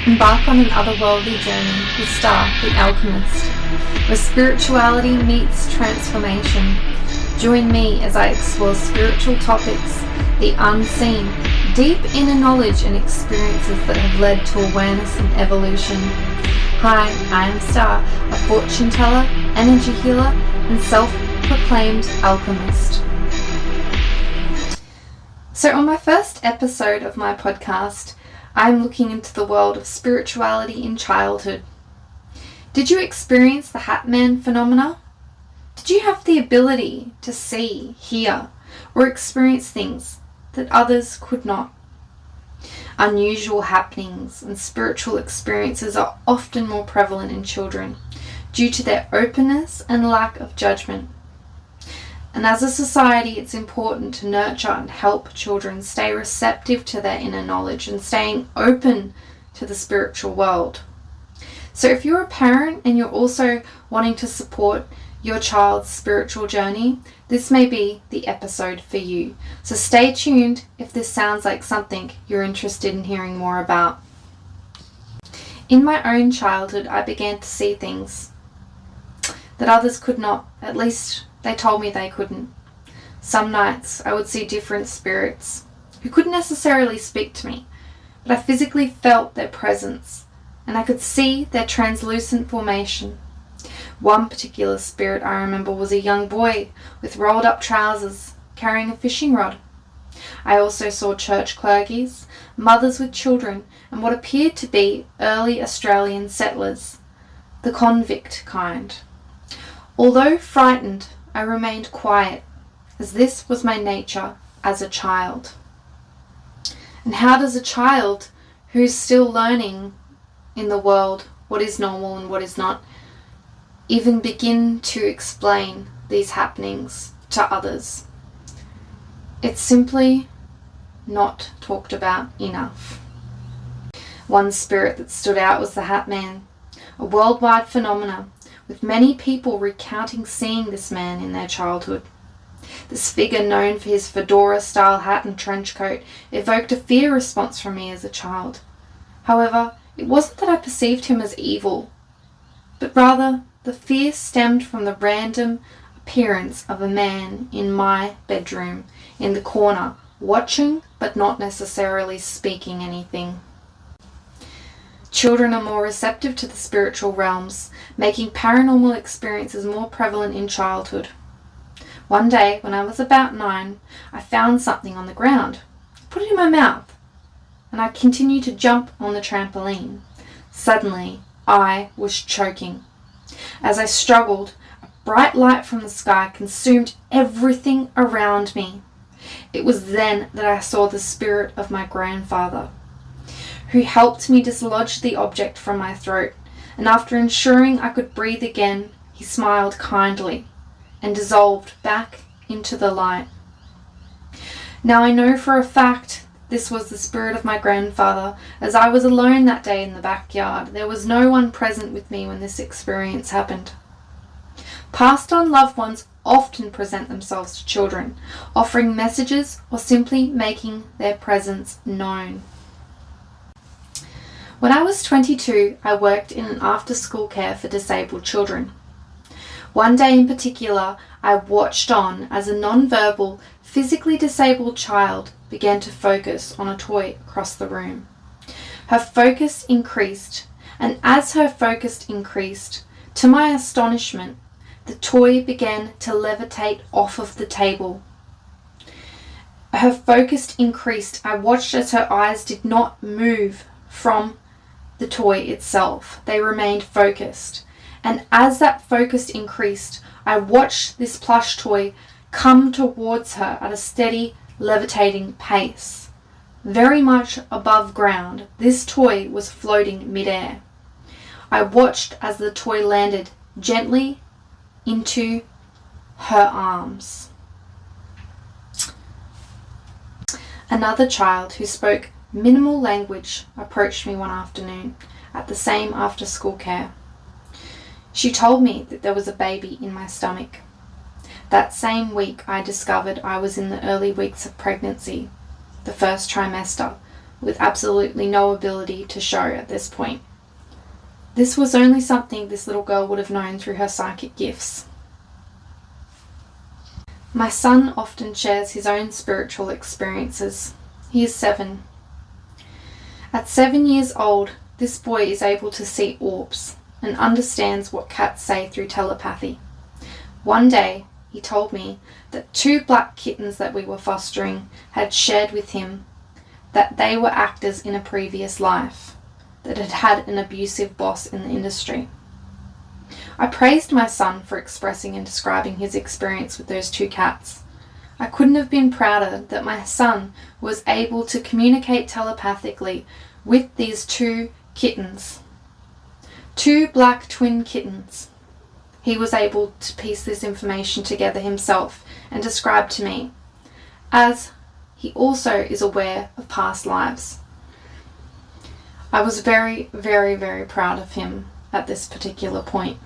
Embark on an otherworldly journey with Star, the Alchemist, where spirituality meets transformation. Join me as I explore spiritual topics, the unseen, deep inner knowledge and experiences that have led to awareness and evolution. Hi, I am Star, a fortune teller, energy healer, and self-proclaimed alchemist. So on my first episode of my podcast, I'm looking into the world of spirituality in childhood. Did you experience the Hat Man phenomena? Did you have the ability to see, hear, or experience things that others could not? Unusual happenings and spiritual experiences are often more prevalent in children due to their openness and lack of judgment. And as a society, it's important to nurture and help children stay receptive to their inner knowledge and staying open to the spiritual world. So if you're a parent and you're also wanting to support your child's spiritual journey, this may be the episode for you. So stay tuned if this sounds like something you're interested in hearing more about. In my own childhood, I began to see things that others could not, at least they told me they couldn't. Some nights I would see different spirits who couldn't necessarily speak to me, but I physically felt their presence and I could see their translucent formation. One particular spirit I remember was a young boy with rolled up trousers carrying a fishing rod. I also saw church clergies, mothers with children, and what appeared to be early Australian settlers, the convict kind. Although frightened, I remained quiet, as this was my nature as a child. And how does a child who's still learning in the world what is normal and what is not even begin to explain these happenings to others? It's simply not talked about enough. One spirit that stood out was the Hat Man, a worldwide phenomenon, with many people recounting seeing this man in their childhood. This figure, known for his fedora-style hat and trench coat, evoked a fear response from me as a child. However, it wasn't that I perceived him as evil, but rather the fear stemmed from the random appearance of a man in my bedroom, in the corner, watching but not necessarily speaking anything. Children are more receptive to the spiritual realms, making paranormal experiences more prevalent in childhood. One day, when I was about 9, I found something on the ground. I put it in my mouth, and I continued to jump on the trampoline. Suddenly, I was choking. As I struggled, a bright light from the sky consumed everything around me. It was then that I saw the spirit of my grandfather, who helped me dislodge the object from my throat, and after ensuring I could breathe again, he smiled kindly and dissolved back into the light. Now I know for a fact this was the spirit of my grandfather, as I was alone that day in the backyard. There was no one present with me when this experience happened. Passed on loved ones often present themselves to children, offering messages or simply making their presence known. When I was 22, I worked in an after-school care for disabled children. One day in particular, I watched on as a non-verbal, physically disabled child began to focus on a toy across the room. Her focus increased, and as her focus increased, to my astonishment, the toy began to levitate off of the table. Her focus increased. I watched as her eyes did not move from the toy itself. They remained focused. And as that focus increased, I watched this plush toy come towards her at a steady, levitating pace. Very much above ground, this toy was floating mid-air. I watched as the toy landed gently into her arms. Another child who spoke minimal language approached me one afternoon at the same after-school care. She told me that there was a baby in my stomach. That same week I discovered I was in the early weeks of pregnancy, the first trimester, with absolutely no ability to show at this point. This was only something this little girl would have known through her psychic gifts. My son often shares his own spiritual experiences. He is 7. At 7 years old, this boy is able to see orbs and understands what cats say through telepathy. One day, he told me that 2 black kittens that we were fostering had shared with him that they were actors in a previous life that had had an abusive boss in the industry. I praised my son for expressing and describing his experience with those 2 cats. I couldn't have been prouder that my son was able to communicate telepathically with these 2 kittens. 2 black twin kittens. He was able to piece this information together himself and describe to me, as he also is aware of past lives. I was very, very, very proud of him at this particular point.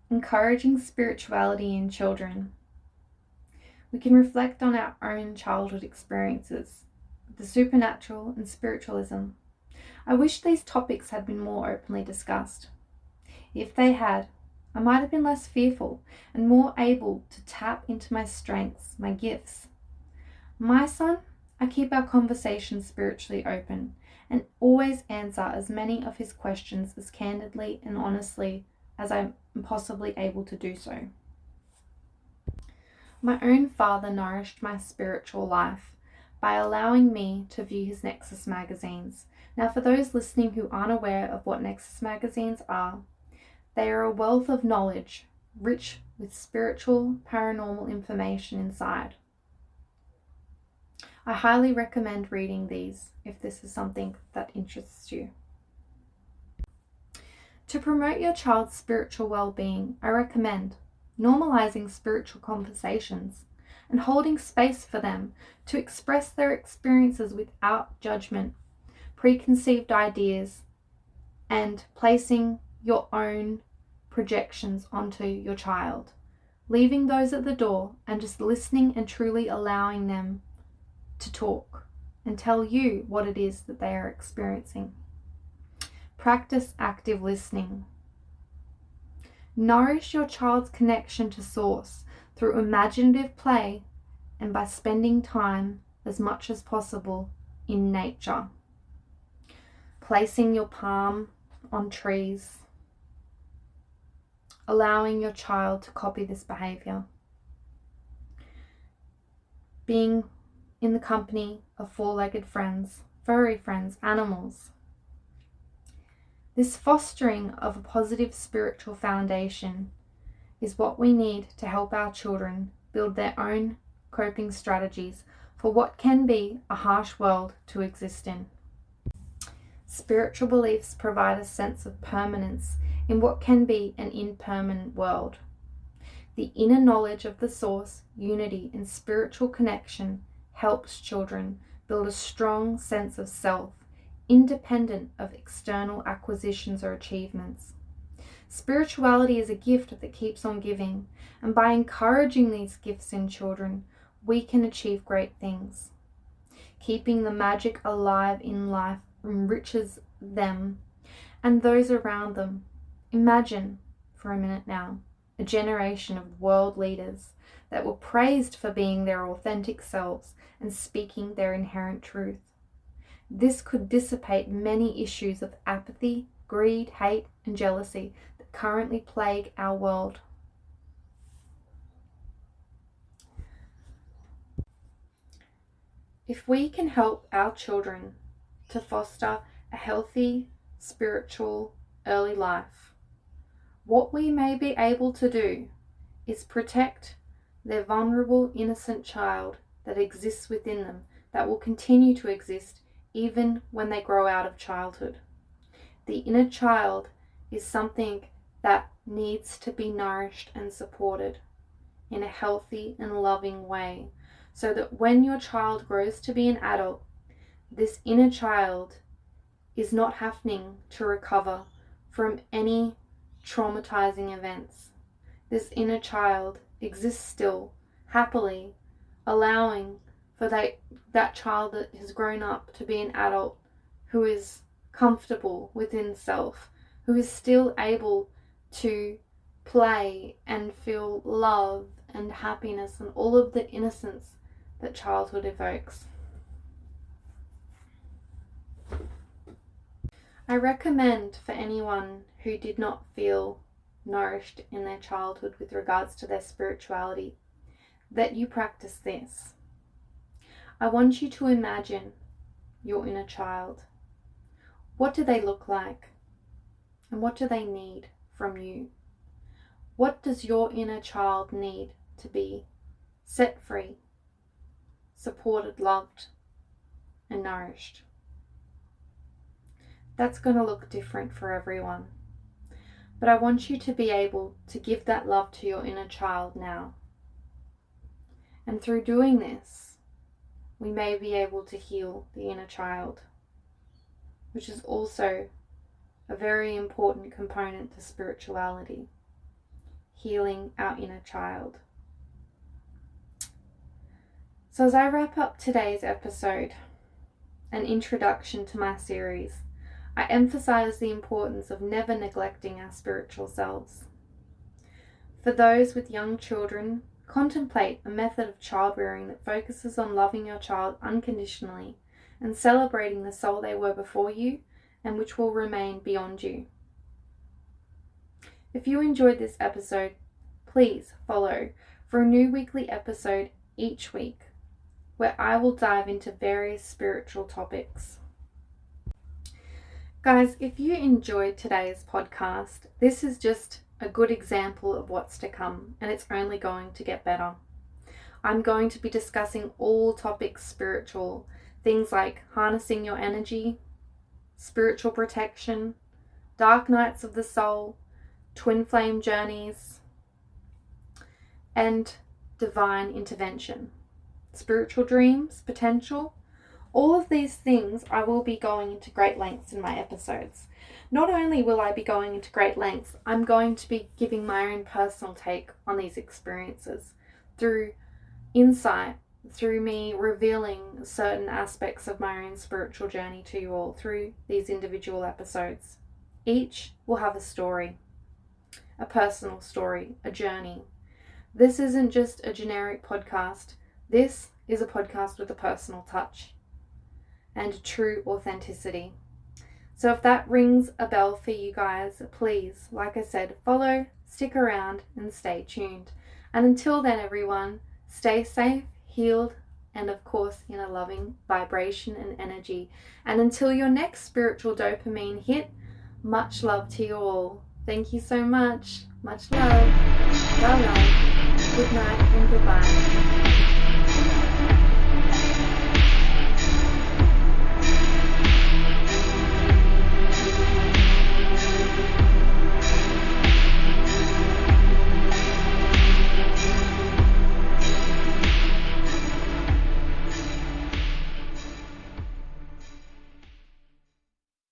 Encouraging spirituality in children. We can reflect on our own childhood experiences, the supernatural and spiritualism. I wish these topics had been more openly discussed. If they had, I might have been less fearful and more able to tap into my strengths, my gifts. My son, I keep our conversations spiritually open and always answer as many of his questions as candidly and honestly as I'm possibly able to do so. My own father nourished my spiritual life by allowing me to view his Nexus magazines. Now, for those listening who aren't aware of what Nexus magazines are, they are a wealth of knowledge, rich with spiritual, paranormal information inside. I highly recommend reading these if this is something that interests you. To promote your child's spiritual well-being, I recommend normalizing spiritual conversations and holding space for them to express their experiences without judgment, preconceived ideas, and placing your own projections onto your child, leaving those at the door and just listening and truly allowing them to talk and tell you what it is that they are experiencing. Practice active listening. Nourish your child's connection to Source through imaginative play and by spending time as much as possible in nature. Placing your palm on trees. Allowing your child to copy this behavior. Being in the company of 4-legged friends, furry friends, animals. This fostering of a positive spiritual foundation is what we need to help our children build their own coping strategies for what can be a harsh world to exist in. Spiritual beliefs provide a sense of permanence in what can be an impermanent world. The inner knowledge of the Source, unity, and spiritual connection helps children build a strong sense of self, independent of external acquisitions or achievements. Spirituality is a gift that keeps on giving, and by encouraging these gifts in children, we can achieve great things. Keeping the magic alive in life enriches them and those around them. Imagine, for a minute now, a generation of world leaders that were praised for being their authentic selves and speaking their inherent truth. This could dissipate many issues of apathy, greed, hate, and jealousy that currently plague our world. If we can help our children to foster a healthy, spiritual, early life, what we may be able to do is protect their vulnerable, innocent child that exists within them, that will continue to exist even when they grow out of childhood. The inner child is something that needs to be nourished and supported in a healthy and loving way, so that when your child grows to be an adult, this inner child is not having to recover from any traumatizing events. This inner child exists still, happily, allowing for that child that has grown up to be an adult who is comfortable within self, who is still able to play and feel love and happiness and all of the innocence that childhood evokes. I recommend for anyone who did not feel nourished in their childhood with regards to their spirituality that you practice this. I want you to imagine your inner child. What do they look like? And what do they need from you? What does your inner child need to be set free, supported, loved, and nourished? That's going to look different for everyone. But I want you to be able to give that love to your inner child now. And through doing this, we may be able to heal the inner child, which is also a very important component to spirituality, healing our inner child. So as I wrap up today's episode, an introduction to my series, I emphasize the importance of never neglecting our spiritual selves. For those with young children, contemplate a method of child rearing that focuses on loving your child unconditionally and celebrating the soul they were before you and which will remain beyond you. If you enjoyed this episode, please follow for a new weekly episode each week where I will dive into various spiritual topics. Guys, if you enjoyed today's podcast, this is just a good example of what's to come, and it's only going to get better. I'm going to be discussing all topics spiritual, things like harnessing your energy, spiritual protection, dark nights of the soul, twin flame journeys, and divine intervention, spiritual dreams, potential. All of these things I will be going into great lengths in my episodes. Not only will I be going into great lengths, I'm going to be giving my own personal take on these experiences through insight, through me revealing certain aspects of my own spiritual journey to you all through these individual episodes. Each will have a story, a personal story, a journey. This isn't just a generic podcast. This is a podcast with a personal touch and true authenticity. So if that rings a bell for you guys, please, like I said, follow, stick around, and stay tuned. And until then, everyone, stay safe, healed, and of course in a loving vibration and energy. And until your next spiritual dopamine hit, much love to you all. Thank you so much. Much love. Bye-bye. Good night and goodbye.